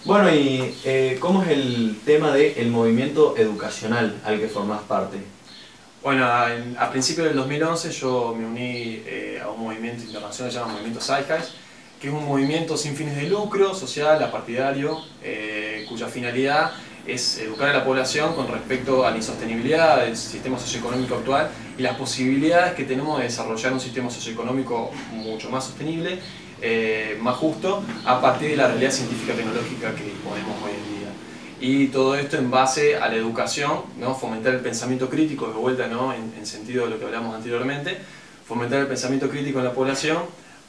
Bueno, y ¿cómo es el tema del movimiento educacional al que formás parte? Bueno, a principios del 2011 yo me uní a un movimiento internacional llamado Movimiento Zeitgeist, que es un movimiento sin fines de lucro, social, apartidario, cuya finalidad es educar a la población con respecto a la insostenibilidad del sistema socioeconómico actual y las posibilidades que tenemos de desarrollar un sistema socioeconómico mucho más sostenible, más justo, a partir de la realidad científica tecnológica que disponemos hoy en día. Y todo esto en base a la educación, ¿no? Fomentar el pensamiento crítico, de vuelta, ¿no? en sentido de lo que hablamos anteriormente, fomentar el pensamiento crítico en la población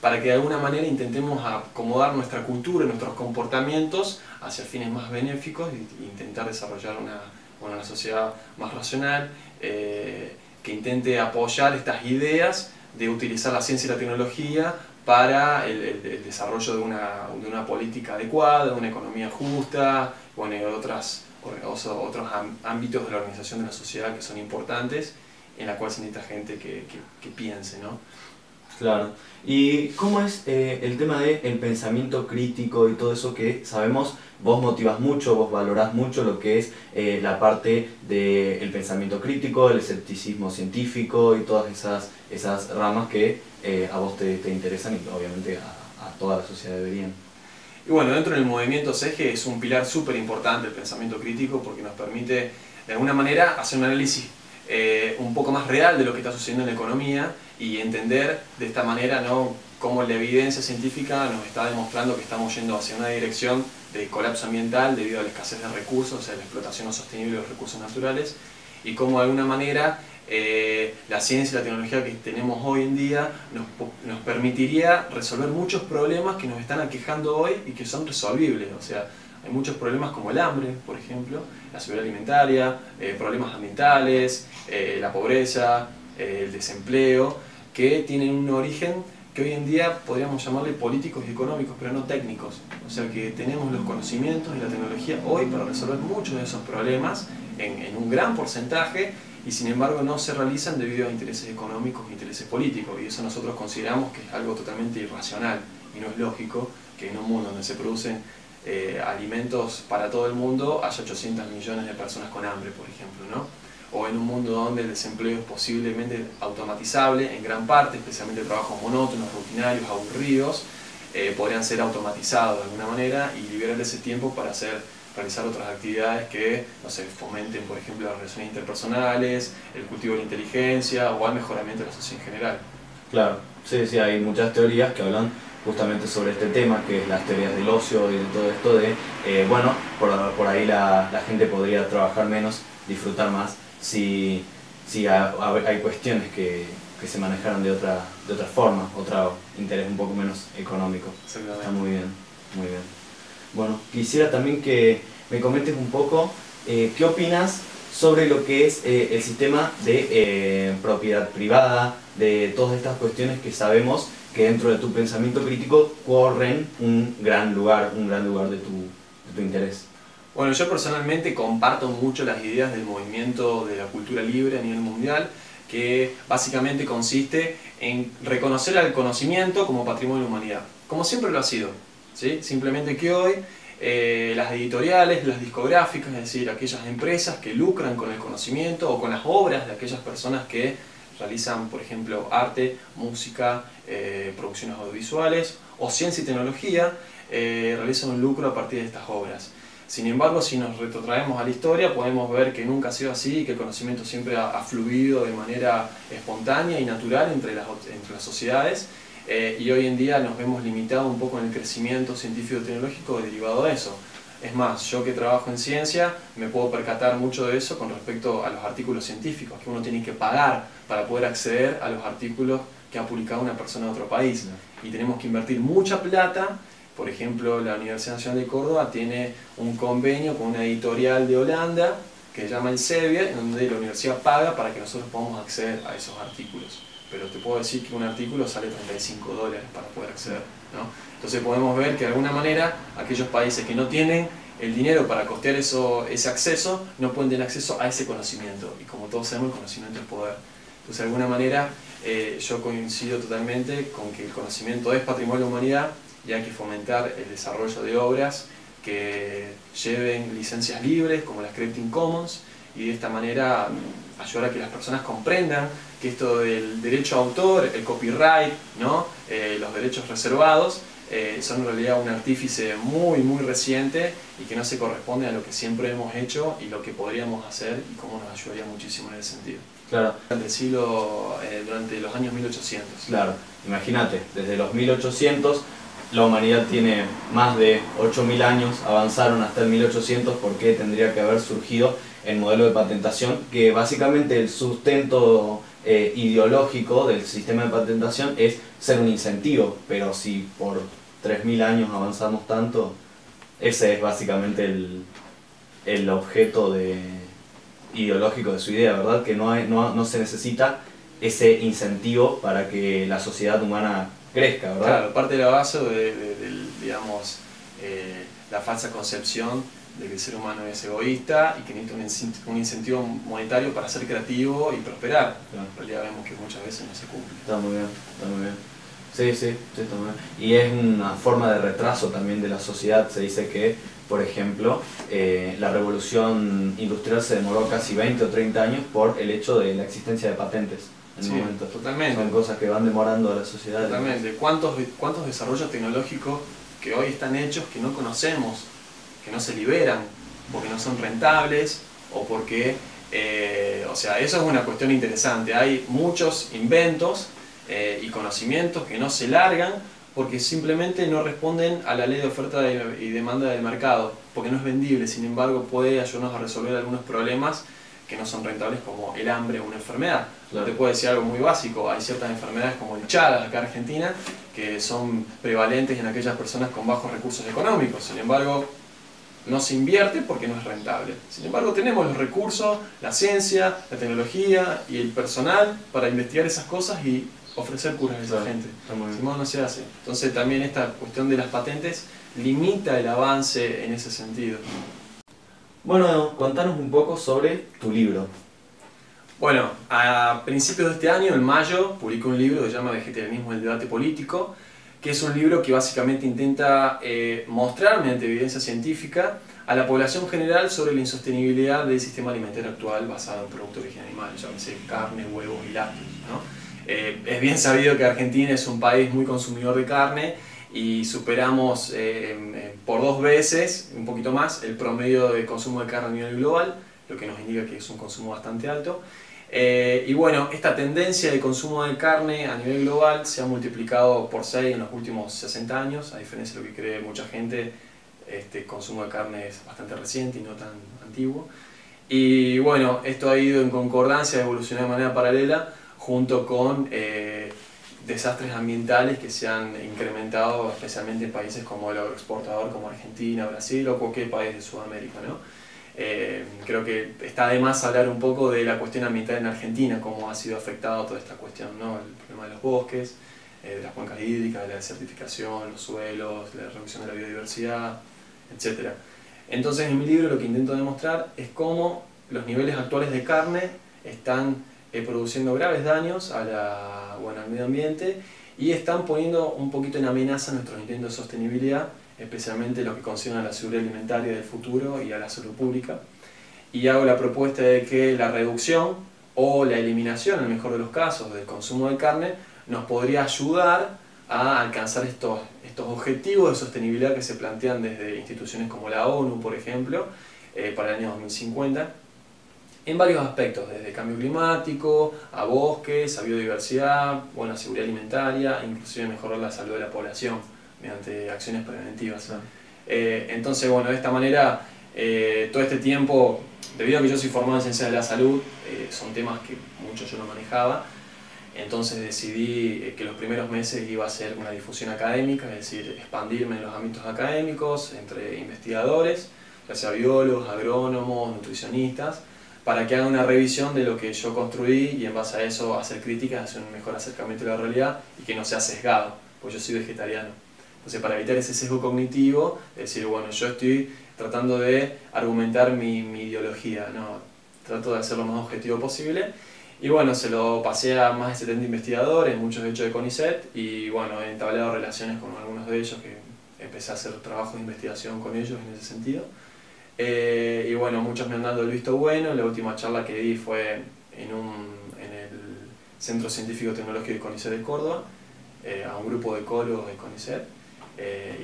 para que de alguna manera intentemos acomodar nuestra cultura, nuestros comportamientos hacia fines más benéficos e intentar desarrollar una sociedad más racional, que intente apoyar estas ideas de utilizar la ciencia y la tecnología para el desarrollo de una política adecuada, de una economía justa, bueno, y otros ámbitos de la organización de la sociedad que son importantes, en la cual se necesita gente que piense, ¿no? Claro. ¿Y cómo es el tema del pensamiento crítico y todo eso que sabemos? Vos motivas mucho, vos valorás mucho lo que es la parte del pensamiento crítico, el escepticismo científico y todas esas ramas que a vos te interesan y obviamente a toda la sociedad deberían. Y bueno, dentro del movimiento SEGE es un pilar súper importante el pensamiento crítico porque nos permite de alguna manera hacer un análisis un poco más real de lo que está sucediendo en la economía y entender de esta manera, ¿no?, cómo la evidencia científica nos está demostrando que estamos yendo hacia una dirección de colapso ambiental debido a la escasez de recursos, o sea, la explotación no sostenible de los recursos naturales, y cómo de alguna manera la ciencia y la tecnología que tenemos hoy en día nos permitiría resolver muchos problemas que nos están aquejando hoy y que son resolvibles. O sea, hay muchos problemas como el hambre, por ejemplo, la seguridad alimentaria, problemas ambientales, la pobreza, el desempleo, que tienen un origen que hoy en día podríamos llamarle políticos y económicos, pero no técnicos. O sea que tenemos los conocimientos y la tecnología hoy para resolver muchos de esos problemas en un gran porcentaje, y sin embargo no se realizan debido a intereses económicos e intereses políticos, y eso nosotros consideramos que es algo totalmente irracional y no es lógico que en un mundo donde se producen alimentos para todo el mundo haya 800 millones de personas con hambre, por ejemplo, ¿no? O en un mundo donde el desempleo es posiblemente automatizable en gran parte, especialmente trabajos monótonos, rutinarios, aburridos, podrían ser automatizados de alguna manera y liberar ese tiempo para realizar otras actividades que, no sé, fomenten, por ejemplo, las relaciones interpersonales, el cultivo de la inteligencia o el mejoramiento de la sociedad en general. Claro, sí, hay muchas teorías que hablan justamente sobre este tema, que es las teorías del ocio y de todo esto de, bueno, por ahí la gente podría trabajar menos, disfrutar más, si hay cuestiones que se manejaran de otra forma, otro interés un poco menos económico. Está muy bien, muy bien. Bueno, quisiera también que me comentes un poco qué opinas sobre lo que es el sistema de propiedad privada, de todas estas cuestiones que sabemos que dentro de tu pensamiento crítico corren un gran lugar de tu interés. Bueno, yo personalmente comparto mucho las ideas del movimiento de la cultura libre a nivel mundial, que básicamente consiste en reconocer al conocimiento como patrimonio de la humanidad, como siempre lo ha sido, ¿sí? Simplemente que hoy las editoriales, las discográficas, es decir, aquellas empresas que lucran con el conocimiento o con las obras de aquellas personas que realizan, por ejemplo, arte, música, producciones audiovisuales o ciencia y tecnología, realizan un lucro a partir de estas obras. Sin embargo, si nos retrotraemos a la historia, podemos ver que nunca ha sido así, que el conocimiento siempre ha fluido de manera espontánea y natural entre las sociedades, y hoy en día nos vemos limitados un poco en el crecimiento científico-tecnológico derivado de eso. Es más, yo que trabajo en ciencia me puedo percatar mucho de eso con respecto a los artículos científicos, que uno tiene que pagar para poder acceder a los artículos que ha publicado una persona de otro país. Y tenemos que invertir mucha plata. Por ejemplo, la Universidad Nacional de Córdoba tiene un convenio con una editorial de Holanda que se llama Elsevier, en donde la universidad paga para que nosotros podamos acceder a esos artículos. Pero te puedo decir que un artículo sale $35 para poder acceder, ¿no? Entonces podemos ver que de alguna manera aquellos países que no tienen el dinero para costear ese acceso no pueden tener acceso a ese conocimiento. Y como todos sabemos, el conocimiento es poder. Entonces de alguna manera yo coincido totalmente con que el conocimiento es patrimonio de la humanidad y hay que fomentar el desarrollo de obras que lleven licencias libres como las Creative Commons, y de esta manera ayudar a que las personas comprendan que esto del derecho a autor, el copyright, ¿no? Los derechos reservados, son en realidad un artífice muy reciente y que no se corresponde a lo que siempre hemos hecho y lo que podríamos hacer y cómo nos ayudaría muchísimo en ese sentido. Claro. Durante los años 1800. Claro, imagínate, desde los 1800 la humanidad tiene más de 8000 años, avanzaron hasta el 1800, ¿por qué tendría que haber surgido el modelo de patentación? Que básicamente el sustento ideológico del sistema de patentación es ser un incentivo, pero si por 3000 años avanzamos tanto, ese es básicamente el objeto ideológico de su idea, ¿verdad? Que no se necesita ese incentivo para que la sociedad humana crezca, ¿verdad? Claro, parte de la base digamos, la falsa concepción de que el ser humano es egoísta y que necesita un incentivo monetario para ser creativo y prosperar. Claro. En realidad vemos que muchas veces no se cumple. Está muy bien, está muy bien. Sí, está muy bien. Y es una forma de retraso también de la sociedad. Se dice que, por ejemplo, la revolución industrial se demoró casi 20 o 30 años por el hecho de la existencia de patentes. En sí, momento. Totalmente. Son cosas que van demorando a la sociedad. Totalmente. ¿Cuántos desarrollos tecnológicos que hoy están hechos que no conocemos, que no se liberan, porque no son rentables o porque... o sea, eso es una cuestión interesante. Hay muchos inventos y conocimientos que no se largan porque simplemente no responden a la ley de oferta y demanda del mercado, porque no es vendible. Sin embargo, puede ayudarnos a resolver algunos problemas que no son rentables, como el hambre o una enfermedad. Claro. Te puedo decir algo muy básico: hay ciertas enfermedades como el Chagas acá en Argentina que son prevalentes en aquellas personas con bajos recursos económicos. Sin embargo, no se invierte porque no es rentable. Sin embargo, tenemos los recursos, la ciencia, la tecnología y el personal para investigar esas cosas y ofrecer curas a esa gente. Si no, no se hace. Entonces también esta cuestión de las patentes limita el avance en ese sentido. Bueno, contanos un poco sobre tu libro. Bueno, a principios de este año, en mayo, publiqué un libro que se llama Vegetarianismo y el debate político, que es un libro que básicamente intenta mostrar mediante evidencia científica a la población general sobre la insostenibilidad del sistema alimentario actual basado en productos de origen animal, llámese carne, huevos y lácteos, ¿no? Es bien sabido que Argentina es un país muy consumidor de carne y superamos por 2 veces, un poquito más, el promedio de consumo de carne a nivel global, lo que nos indica que es un consumo bastante alto. Y bueno, esta tendencia de consumo de carne a nivel global se ha multiplicado por 6 en los últimos 60 años, a diferencia de lo que cree mucha gente. Este consumo de carne es bastante reciente y no tan antiguo. Y bueno, esto ha ido en concordancia, evolucionado de manera paralela, junto con desastres ambientales que se han incrementado especialmente en países como el agroexportador, como Argentina, Brasil o cualquier país de Sudamérica, ¿no? Creo que está de más hablar un poco de la cuestión ambiental en Argentina, cómo ha sido afectado toda esta cuestión, ¿no? El problema de los bosques, de las cuencas hídricas, de la desertificación, los suelos, la reducción de la biodiversidad, etc. Entonces, en mi libro lo que intento demostrar es cómo los niveles actuales de carne están produciendo graves daños al medio ambiente y están poniendo un poquito en amenaza nuestros intentos de sostenibilidad, especialmente lo que concierne a la seguridad alimentaria del futuro y a la salud pública. Y hago la propuesta de que la reducción o la eliminación, en el mejor de los casos, del consumo de carne nos podría ayudar a alcanzar estos objetivos de sostenibilidad que se plantean desde instituciones como la ONU, por ejemplo, para el año 2050, en varios aspectos, desde cambio climático, a bosques, a biodiversidad, a seguridad alimentaria, inclusive mejorar la salud de la población mediante acciones preventivas. Sí. Entonces, bueno, de esta manera, todo este tiempo, debido a que yo soy formado en ciencias de la salud, son temas que mucho yo no manejaba, entonces decidí que los primeros meses iba a hacer una difusión académica, es decir, expandirme en los ámbitos académicos, entre investigadores, ya sea biólogos, agrónomos, nutricionistas, para que hagan una revisión de lo que yo construí y en base a eso hacer críticas, hacer un mejor acercamiento a la realidad y que no sea sesgado, pues yo soy vegetariano. Entonces, para evitar ese sesgo cognitivo, es decir, bueno, yo estoy tratando de argumentar mi ideología, no, trato de hacer lo más objetivo posible. Y bueno, se lo pasé a más de 70 investigadores, muchos de hecho de CONICET, y bueno, he entablado relaciones con algunos de ellos que empecé a hacer trabajo de investigación con ellos en ese sentido. Y bueno, muchos me han dado el visto bueno. La última charla que di fue en el Centro Científico Tecnológico de CONICET de Córdoba, a un grupo de colos de CONICET.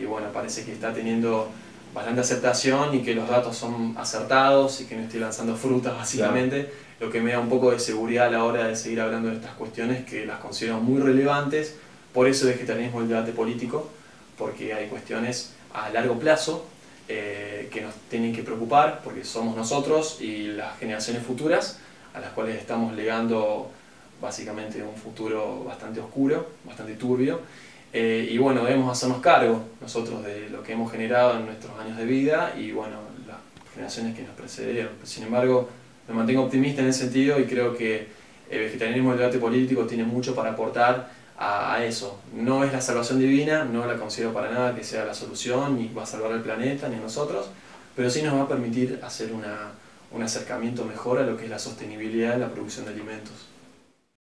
Y bueno, parece que está teniendo bastante aceptación y que los datos son acertados y que no estoy lanzando frutas básicamente, claro. Lo que me da un poco de seguridad a la hora de seguir hablando de estas cuestiones que las considero muy relevantes. Por eso vegetarianismo es el debate político, porque hay cuestiones a largo plazo que nos tienen que preocupar, porque somos nosotros y las generaciones futuras a las cuales estamos legando básicamente un futuro bastante oscuro, bastante turbio. Y bueno, debemos hacernos cargo nosotros de lo que hemos generado en nuestros años de vida y bueno, las generaciones que nos precedieron. Sin embargo, me mantengo optimista en ese sentido y creo que el vegetarianismo del debate político tiene mucho para aportar a eso. No es la salvación divina, no la considero para nada que sea la solución, ni va a salvar al planeta, ni a nosotros, pero sí nos va a permitir hacer un acercamiento mejor a lo que es la sostenibilidad en la producción de alimentos.